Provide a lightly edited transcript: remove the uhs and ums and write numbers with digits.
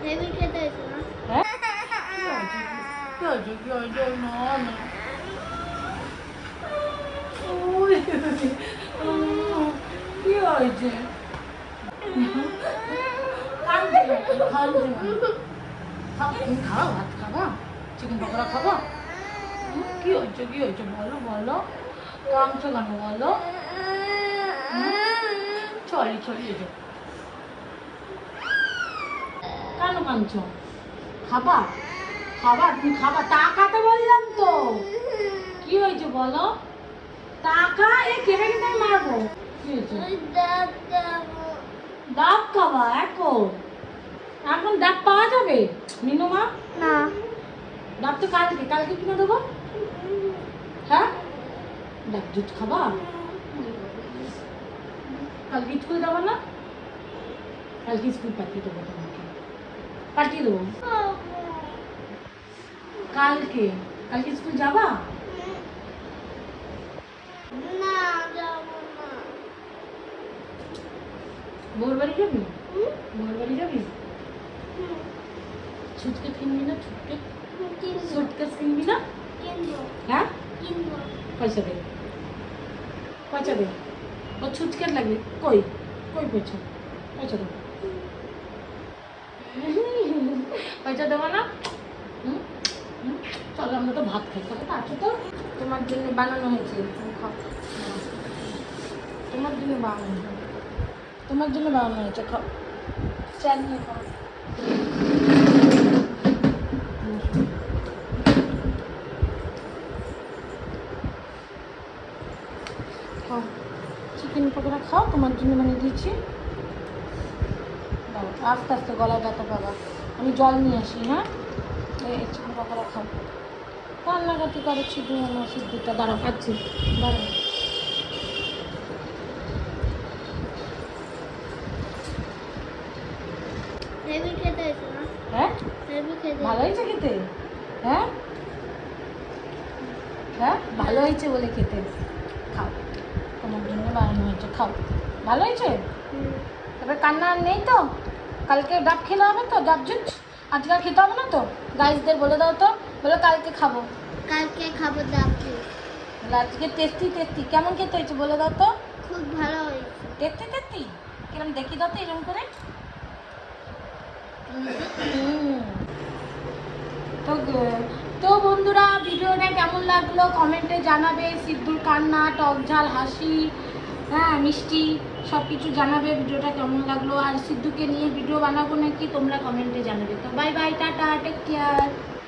Heavy খেতে হয়েছে না? হ্যাঁ কি হয়েছে কি হয়েছে না না ওই, কি হয়েছে কাঁদছে তুমি খাও ভাত খাবা চিকেন পকোড়া খাবা কি হয়েছে বলো বলো কাঁদছো কেন বলো চলি এসো কেন কাঁদছো খাবা খাবা তুমি খাবা টাকাতে বললাম তো কি হয়েছে বলো টাকা এ কেটে কিন্তু আমি মারবো কি হয়েছে ডাব খাবা এখন ডাব পাওয়া যাবে মিনু মা না। ডাব তো কালকে কিনে দেবো হ্যাঁ ডাব দুধ খাবা কালকে স্কুল যাবো না কালকে স্কুল পাঠিয়ে দেবো তোমাকে পাঠিয়ে দেবো কালকে স্কুল যাবা না যাবো না। বোর বাড়ি যাবি ছুটকে কিনবি না সুটকেস কিনবি না হ্যাঁ কিনবো। পয়সা দে ও ছুটকেস লাগবে কই পয়সা দে পয়সা দেবো না চলো আমরা তো ভাত খাই তো আছো তো তোমার জন্য বানানো হয়েছে তুমি খাও তোমার জন্য বানানো হয়েছে খাও চাল নিয়ে খাও খাও চিকেন পকোড়া খাও তোমার জন্য বানিয়ে দিয়েছি দাও আস্তে আস্তে গলায় ব্যথা পাবা আমি জল নিয়ে আসি হ্যাঁ এই চিকেন পকোড়া খাও রান্নাঘাটি করে সিদ্ধটা দাঁড়াও পাচ্ছি দাঁড়াও হেভি খেতে হয়েছে না? হ্যাঁ হেভি খেতে ভালো হয়েছে খেতে হ্যাঁ ভালো হয়েছে বলে খেতে খাও তোমার জন্য বানানো হয়েছে খাও ভালো হয়েছে তবে কান্না আর নেই তো কালকে ডাব খেলে হবে তো ডাব জুট আজকে আর খেতে হবে না তো গাইসদের বলে দাও তো বলো কালকে খাবো ডাব। আজকে টেস্টি কেমন খেতে হয়েছে বলে দাও তো খুব ভালো হয়েছে। টেস্টি কিরম দেখি দাও তো এরকম করে তো বন্ধুরা ভিডিওটা কেমন লাগলো কমেন্টে জানাবে সিদ্ধুর কান্না টক ঝাল হাসি হ্যাঁ মিষ্টি সব কিছু জানাবে ভিডিওটা কেমন লাগলো আর সিদ্ধুকে নিয়ে ভিডিও বানাবো নাকি তোমরা কমেন্টে জানাবে তো বাই টাটা টেক কেয়ার।